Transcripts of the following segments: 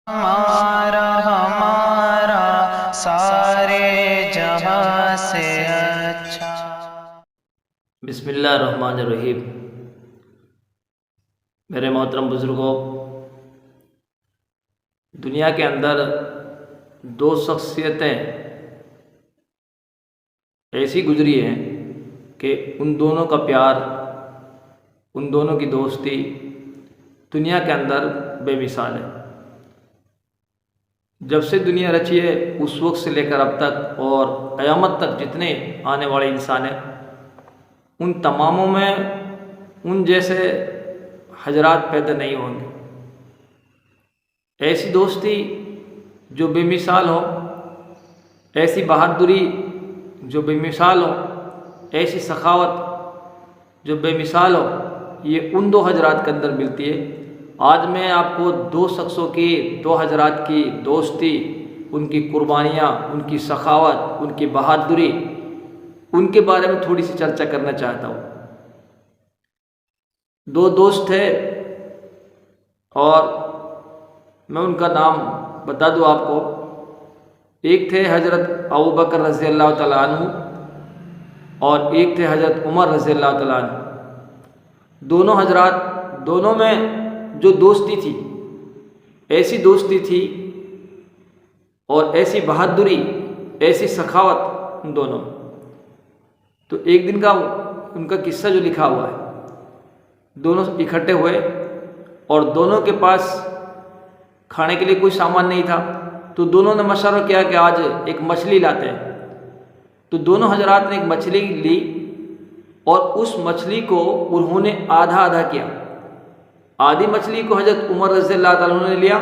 ہمارا سارے جہاں سے اچھا۔ بسم اللہ الرحمن الرحیم۔ میرے محترم بزرگوں، دنیا کے اندر دو شخصیتیں ایسی گزری ہیں کہ ان دونوں کا پیار، ان دونوں کی دوستی دنیا کے اندر بے مثال ہے۔ جب سے دنیا رچی ہے اس وقت سے لے کر اب تک اور قیامت تک جتنے آنے والے انسان ہیں، ان تماموں میں ان جیسے حضرات پیدا نہیں ہوں گے۔ ایسی دوستی جو بے مثال ہو، ایسی بہادری جو بے مثال ہو، ایسی سخاوت جو بے مثال ہو، یہ ان دو حضرات کے اندر ملتی ہے۔ آج میں آپ کو دو شخصوں کی، دو حضرات کی دوستی، ان کی قربانیاں، ان کی سخاوت، ان کی بہادری، ان کے بارے میں تھوڑی سی چرچا کرنا چاہتا ہوں۔ دو دوست تھے اور میں ان کا نام بتا دوں آپ کو۔ ایک تھے حضرت ابوبکر رضی اللہ تعالیٰ عنہ اور ایک تھے حضرت عمر رضی اللہ تعالیٰ عنہ۔ دونوں حضرات، دونوں میں جو دوستی تھی، ایسی دوستی تھی اور ایسی بہادری، ایسی سخاوت ان دونوں۔ تو ایک دن کا ان کا قصہ جو لکھا ہوا ہے، دونوں اکٹھے ہوئے اور دونوں کے پاس کھانے کے لیے کوئی سامان نہیں تھا، تو دونوں نے مشورہ کیا کہ آج ایک مچھلی لاتے ہیں۔ تو دونوں حضرات نے ایک مچھلی لی اور اس مچھلی کو انہوں نے آدھا آدھا کیا۔ آدھی مچھلی کو حضرت عمر رضی اللہ تعالیٰ عنہ نے لیا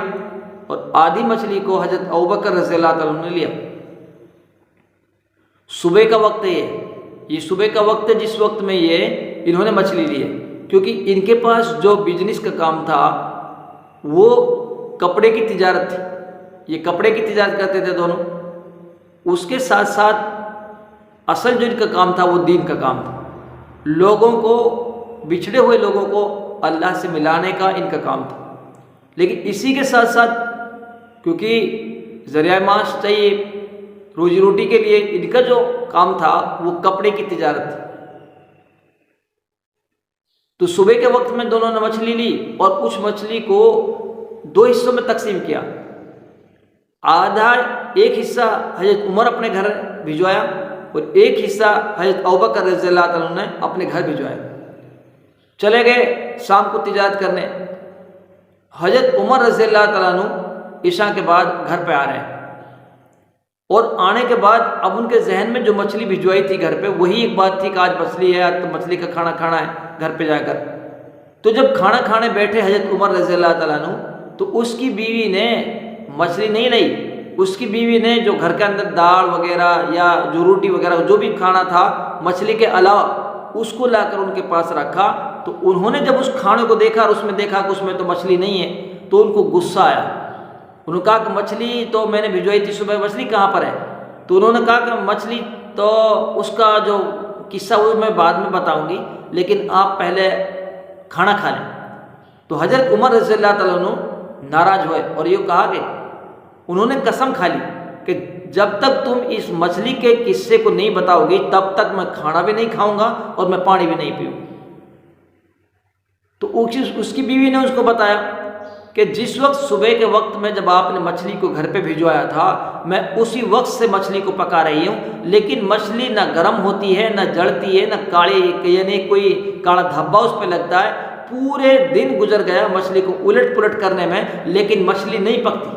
اور آدھی مچھلی کو حضرت ابوبکر رضی اللہ تعالیٰ عنہ نے لیا۔ صبح کا وقت ہے، یہ صبح کا وقت ہے جس وقت میں یہ انہوں نے مچھلی لی ہے، کیونکہ ان کے پاس جو بزنس کا کام تھا وہ کپڑے کی تجارت تھی۔ یہ کپڑے کی تجارت کرتے تھے دونوں۔ اس کے ساتھ ساتھ اصل جو ان کا کام تھا وہ دین کا کام تھا۔ لوگوں کو، بچھڑے ہوئے لوگوں کو اللہ سے ملانے کا ان کا کام تھا۔ لیکن اسی کے ساتھ ساتھ کیونکہ ذریعہ معاش چاہیے، روزی روٹی کے لیے ان کا جو کام تھا وہ کپڑے کی تجارت تھی۔ تو صبح کے وقت میں دونوں نے مچھلی لی اور اس مچھلی کو دو حصوں میں تقسیم کیا۔ آدھا، ایک حصہ حضرت عمر اپنے گھر بھجوایا اور ایک حصہ حضرت ابوبکر رضی اللہ تعالیٰ عنہ نے اپنے گھر بھجوایا۔ چلے گئے شام کو تجارت کرنے۔ حضرت عمر رضی اللہ تعالیٰ عنہ عشاء کے بعد گھر پہ آ رہے ہیں اور آنے کے بعد اب ان کے ذہن میں جو مچھلی بھجوائی تھی گھر پہ، وہی ایک بات تھی کہ آج مچھلی ہے، آج تو مچھلی کا کھانا کھانا ہے گھر پہ جا کر۔ تو جب کھانا کھانے بیٹھے حضرت عمر رضی اللہ تعالیٰ عنہ، تو اس کی بیوی نے مچھلی نہیں لائی۔ اس کی بیوی نے جو گھر کے اندر دال وغیرہ یا جو روٹی وغیرہ جو بھی کھانا تھا مچھلی کے علاوہ، اس کو لا کر ان کے پاس رکھا۔ تو انہوں نے جب اس کھانے کو دیکھا اور اس میں دیکھا کہ اس میں تو مچھلی نہیں ہے، تو ان کو غصہ آیا۔ انہوں نے کہا کہ مچھلی تو میں نے بھجوائی تھی صبح، مچھلی کہاں پر ہے؟ تو انہوں نے کہا کہ مچھلی تو اس کا جو قصہ وہ میں بعد میں بتاؤں گی، لیکن آپ پہلے کھانا کھا لیں۔ تو حضرت عمر رضی اللہ تعالیٰ عنہ ناراض ہوئے اور یہ کہا کہ انہوں نے قسم کھا لی کہ جب تک تم اس مچھلی کے قصے کو نہیں بتاؤ گی تب تک میں کھانا بھی نہیں کھاؤں گا اور میں پانی بھی نہیں پیوں گا۔ تو اس کی بیوی نے اس کو بتایا کہ جس وقت صبح کے وقت میں جب آپ نے مچھلی کو گھر پہ بھجوایا تھا، میں اسی وقت سے مچھلی کو پکا رہی ہوں، لیکن مچھلی نہ گرم ہوتی ہے، نہ جڑتی ہے، نہ کاڑی یعنی کوئی کاڑا دھبا اس پہ لگتا ہے۔ پورے دن گزر گیا مچھلی کو الٹ پلٹ کرنے میں، لیکن مچھلی نہیں پکتی۔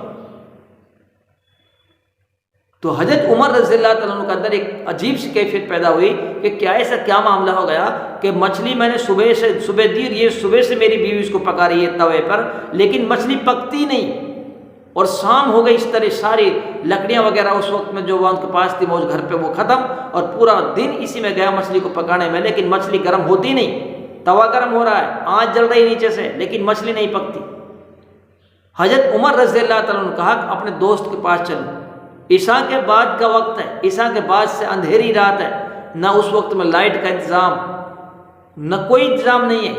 تو حضرت عمر رضی اللہ تعالیٰ عنہ کے اندر ایک عجیب سی کیفیت پیدا ہوئی کہ کیا ایسا کیا معاملہ ہو گیا کہ مچھلی میں نے صبح دی، یہ صبح سے میری بیوی اس کو پکا رہی ہے توے پر، لیکن مچھلی پکتی نہیں۔ اور شام ہو گئی، اس طرح ساری لکڑیاں وغیرہ اس وقت میں جو وہاں کے پاس تھی موج گھر پہ وہ ختم، اور پورا دن اسی میں گیا مچھلی کو پکانے میں، لیکن مچھلی گرم ہوتی نہیں۔ توا گرم ہو رہا ہے، آنچ جل رہی نیچے سے، لیکن مچھلی نہیں پکتی۔ حضرت عمر رضی اللہ تعالیٰ عنہ نے کہا کہ اپنے دوست کے پاس چلو، عشاء کے بعد کا وقت ہے، عشاء کے بعد سے اندھیری رات ہے، نہ اس وقت میں لائٹ کا انتظام، نہ کوئی انتظام نہیں ہے،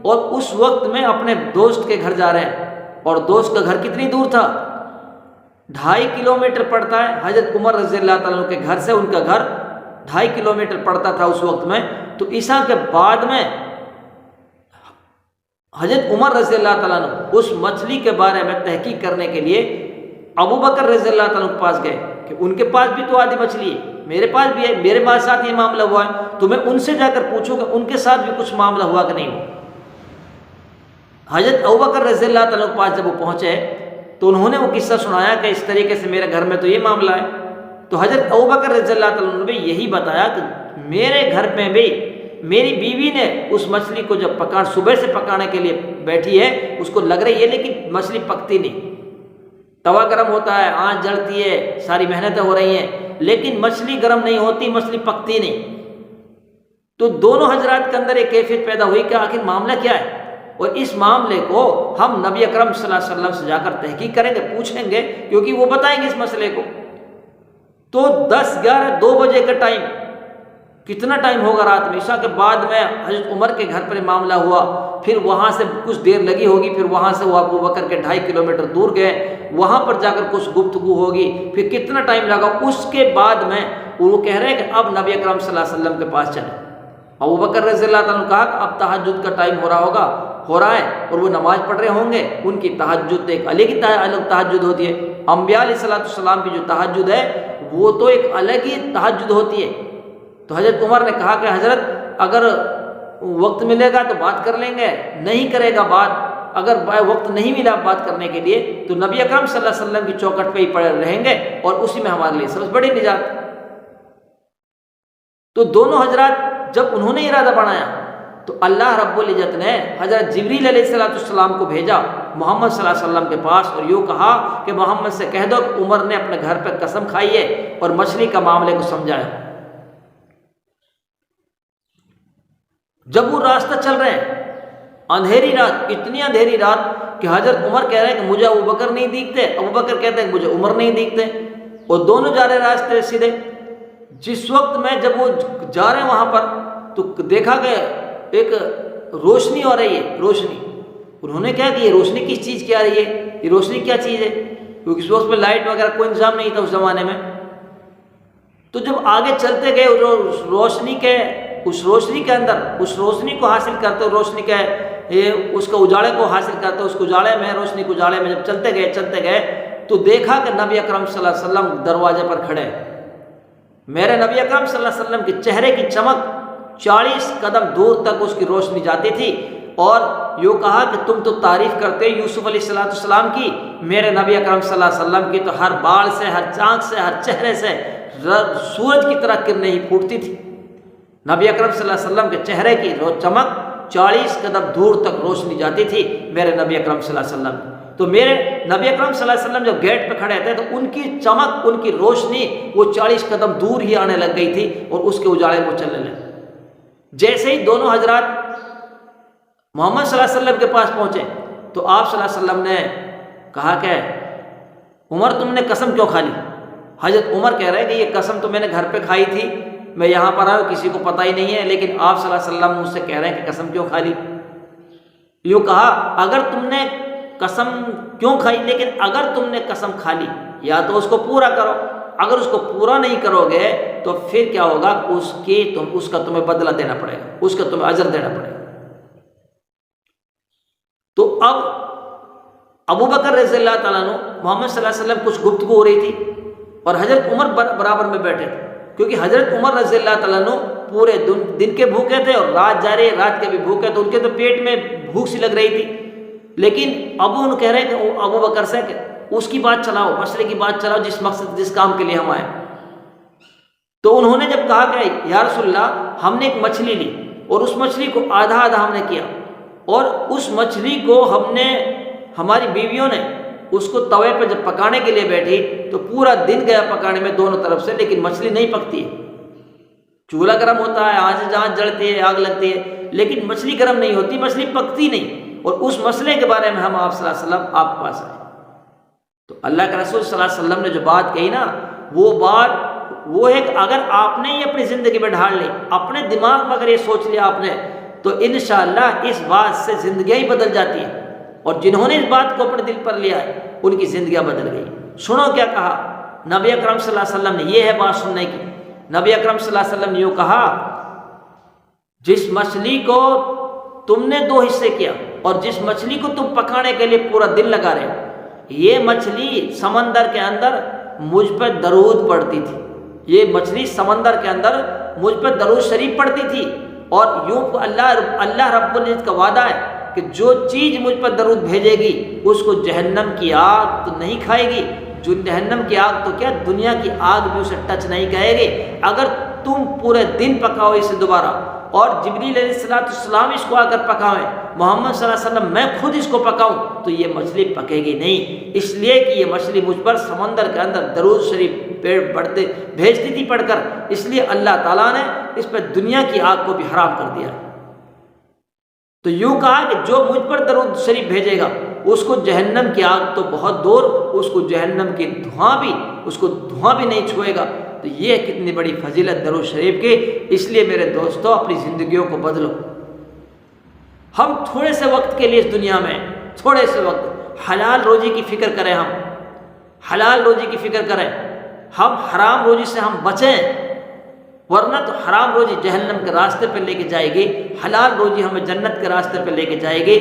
اور اس وقت میں اپنے دوست کے گھر جا رہے ہیں۔ اور دوست کا گھر کتنی دور تھا؟ 2.5 کلومیٹر پڑتا ہے حضرت عمر رضی اللہ تعالیٰ عنہ کے گھر سے، ان کا گھر 2.5 کلومیٹر پڑتا تھا اس وقت میں. تو عشاء کے بعد میں حضرت عمر رضی اللہ تعالیٰ عنہ اس مچھلی کے بارے میں تحقیق کرنے کے لیے ابو بکر رضی اللہ تعالیٰ عنہ کے پاس گئے کہ ان کے پاس بھی تو آدھی مچھلی ہے، میرے پاس بھی ہے، میرے پاس ساتھ یہ معاملہ ہوا ہے، تو میں ان سے جا کر پوچھوں کہ ان کے ساتھ بھی کچھ معاملہ ہوا کہ نہیں ہوا. حضرت ابو بکر رضی اللہ تعالیٰ کے پاس جب وہ پہنچے تو انہوں نے وہ قصہ سنایا کہ اس طریقے سے میرے گھر میں تو یہ معاملہ ہے. تو حضرت ابو بکر رضی اللہ تعالیٰ نے بھی یہی بتایا کہ میرے گھر میں بھی میری بیوی نے اس مچھلی کو جب صبح سے پکانے کے لیے بیٹھی ہے، اس کو لگ رہی ہے لیکن مچھلی پکتی نہیں، توا گرم ہوتا ہے، آنچ جلتی ہے، ساری محنتیں ہو رہی ہیں، لیکن مچھلی گرم نہیں ہوتی، مچھلی پکتی نہیں. تو دونوں حضرات کے اندر ایک کیفیت پیدا ہوئی کہ آخر معاملہ کیا ہے، اور اس معاملے کو ہم نبی اکرم صلی اللہ علیہ وسلم سے جا کر تحقیق کریں گے، پوچھیں گے، کیونکہ وہ بتائیں گے اس مسئلے کو. تو 10 11 2 بجے کا ٹائم، کتنا ٹائم ہوگا رات میں، عشاء کے بعد میں حضرت عمر کے گھر پر معاملہ ہوا. پھر وہاں سے کچھ دیر لگی ہوگی، پھر وہاں سے وہ ابو بکر کے 2.5 کلومیٹر دور گئے، وہاں پر جا کر کچھ گفتگو ہوگی، پھر کتنا ٹائم لگا. اس کے بعد میں وہ کہہ رہے ہیں کہ اب نبی اکرم صلی اللہ علیہ وسلم کے پاس چلیں. ابو بکر رضی اللہ تعالیٰ نے کہا کہ اب تہجد کا ٹائم ہو رہا ہے اور وہ نماز پڑھ رہے ہوں گے. ان کی تہجد ایک الگ تہجد ہوتی ہے. انبیاء علیہ السلام کی جو تہجد ہے وہ تو ایک الگ ہی تہجد ہوتی ہے. تو حضرت عمر نے کہا کہ حضرت اگر وقت ملے گا تو بات کر لیں گے، نہیں کرے گا بات، اگر وقت نہیں ملا بات کرنے کے لیے تو نبی اکرم صلی اللہ علیہ وسلم کی چوکھٹ پہ ہی پڑے رہیں گے اور اسی میں ہمارے لیے سب سے بڑی نجات. تو دونوں حضرات جب انہوں نے ارادہ بنایا تو اللہ رب العزت نے حضرت جبریل علیہ السلام کو بھیجا محمد صلی اللہ علیہ وسلم کے پاس اور یوں کہا کہ محمد سے کہہ دو کہ عمر نے اپنے گھر پہ قسم کھائی ہے اور مچھلی کا معاملے کو سمجھایا. جب وہ راستہ چل رہے ہیں، اندھیری رات، اتنی اندھیری رات کہ حضرت عمر کہہ رہے ہیں کہ مجھے ابو بکر نہیں دکھتے، ابو بکر کہتے ہیں کہ مجھے عمر نہیں دکھتے، اور دونوں جا رہے راستے سیدھے. جس وقت میں جب وہ جا رہے ہیں وہاں پر تو دیکھا کہ ایک روشنی ہو رہی ہے، روشنی. انہوں نے کہا کہ یہ روشنی کس چیز کی آ رہی ہے، یہ روشنی کیا چیز ہے، کیونکہ اس وقت میں لائٹ وغیرہ کوئی انتظام نہیں تھا اس زمانے میں. تو جب آگے چلتے گئے اس روشنی کے اندر، اس روشنی کو حاصل کرتے، اس کا اجاڑے کو حاصل کرتے، اس کو اجاڑے میں، روشنی کو اجاڑے میں جب چلتے گئے تو دیکھا کہ نبی اکرم صلی اللہ علیہ وسلم دروازے پر کھڑے. میرے نبی اکرم صلی اللہ علیہ وسلم کے چہرے کی چمک 40 قدم دور تک اس کی روشنی جاتی تھی، اور یوں کہا کہ تم تو تعریف کرتے یوسف علیہ السلام کی، میرے نبی اکرم صلی اللہ علیہ وسلم کی تو ہر بال سے، ہر چانک سے، ہر چہرے سے سورج کی طرح کرنیں ہی پھوٹتی تھی. نبی اکرم صلی اللہ علیہ وسلم کے چہرے کی چمک 40 قدم دور تک روشنی جاتی تھی میرے نبی اکرم صلی اللہ علیہ وسلم. تو میرے نبی اکرم صلی اللہ علیہ وسلم جب گیٹ پہ کھڑے تھے تو ان کی چمک، ان کی روشنی وہ 40 قدم دور ہی آنے لگ گئی تھی اور اس کے اجالے کو چلنے لگے. جیسے ہی دونوں حضرات محمد صلی اللہ علیہ وسلم کے پاس پہنچے تو آپ صلی اللہ علیہ وسلم نے کہا کہ عمر تم نے قسم کیوں کھا لی؟ حضرت عمر کہہ رہے ہیں کہ یہ قسم تو میں نے گھر پہ کھائی تھی، میں یہاں پر آیا کسی کو پتہ ہی نہیں ہے، لیکن آپ صلی اللہ علیہ وسلم مجھ سے کہہ رہے ہیں کہ قسم کیوں کھا لی؟ یوں کہا اگر تم نے قسم کیوں کھائی، لیکن اگر تم نے قسم کھا لی یا تو اس کو پورا کرو، اگر اس کو پورا نہیں کرو گے تو پھر کیا ہوگا، اس کا تمہیں بدلہ دینا پڑے گا، اس کا تمہیں اجر دینا پڑے گا. تو اب ابو بکر رضی اللہ تعالیٰ عنہ محمد صلی اللہ علیہ وسلم کچھ گفتگو ہو رہی تھی اور حضرت عمر برابر میں بیٹھے تھے، کیونکہ حضرت عمر رضی اللہ تعالیٰ عنہ پورے دن کے بھوکے تھے اور رات جا رہی ہے، رات کے بھی بھوکے، تو ان کے تو پیٹ میں بھوک سی لگ رہی تھی. لیکن ابو کہہ رہے ہیں کہ ابو بکر سے کہ اس کی بات چلاؤ، مسئلے کی بات چلاؤ جس مقصد جس کام کے لیے ہم آئے. تو انہوں نے جب کہا کہ یا رسول اللہ ہم نے ایک مچھلی لی اور اس مچھلی کو آدھا آدھا ہم نے کیا، اور اس مچھلی کو ہم نے، ہماری بیویوں نے اس کو توے پہ جب پکانے کے لیے بیٹھی تو پورا دن گیا پکانے میں دونوں طرف سے، لیکن مچھلی نہیں پکتی ہے. چولہا گرم ہوتا ہے، آنچ جلتی ہے، آگ لگتی ہے، لیکن مچھلی گرم نہیں ہوتی، مچھلی پکتی نہیں. اور اس مسئلے کے بارے میں ہم آپ صلی اللہ علیہ وسلم آپ کے پاس آئے. تو اللہ کے رسول صلی اللہ علیہ وسلم نے جو بات کہی نا، وہ بات وہ ہے کہ اگر آپ نے یہ اپنی زندگی میں ڈھال لی، اپنے دماغ میں اگر یہ سوچ لیا آپ نے، تو انشاءاللہ اس بات سے زندگیاں ہی بدل جاتی ہیں. اور جنہوں نے اس بات کو اپنے دل پر لیا ہے ان کی زندگیاں بدل گئی. سنو کیا کہا نبی اکرم صلی اللہ علیہ وسلم نے، یہ ہے بات سننے کی۔ نبی اکرم صلی اللہ علیہ وسلم نے یوں کہا، جس مچھلی کو تم نے 2 حصے کیا اور جس مچھلی کو تم پکانے کے لیے پورا دن لگا رہے ہو، یہ مچھلی سمندر کے اندر مجھ پہ درود پڑتی تھی، یہ مچھلی سمندر کے اندر مجھ پہ درود شریف پڑتی تھی، اور یوں اللہ رب العزت کا وعدہ ہے کہ جو چیز مجھ پر درود بھیجے گی اس کو جہنم کی آگ تو نہیں کھائے گی، جو جہنم کی آگ تو کیا دنیا کی آگ بھی اسے ٹچ نہیں کرے گی۔ اگر تم پورے دن پکاؤ اسے دوبارہ، اور جبریل علیہ السلام اس کو آ کر پکاویں، محمد صلی اللہ علیہ وسلم میں خود اس کو پکاؤں، تو یہ مچھلی پکے گی نہیں، اس لیے کہ یہ مچھلی مجھ پر سمندر کے اندر درود شریف بھیجتی تھی پڑھ کر، اس لیے اللہ تعالیٰ نے اس پہ دنیا کی آگ کو بھی حرام کر دیا۔ تو یوں کہا کہ جو مجھ پر درود شریف بھیجے گا اس کو جہنم کی آگ تو بہت دور، اس کو جہنم کی دھواں بھی نہیں چھوئے گا۔ تو یہ کتنی بڑی فضیلت درود شریف کی، اس لیے میرے دوستو اپنی زندگیوں کو بدلو۔ ہم تھوڑے سے وقت کے لیے اس دنیا میں، تھوڑے سے وقت حلال روزی کی فکر کریں، ہم حلال روزی کی فکر کریں، ہم حرام روزی سے ہم بچیں، ورنہ تو حرام روزی جہنم کے راستے پہ لے کے جائے گی، حلال روزی ہمیں جنت کے راستے پہ لے کے جائے گی۔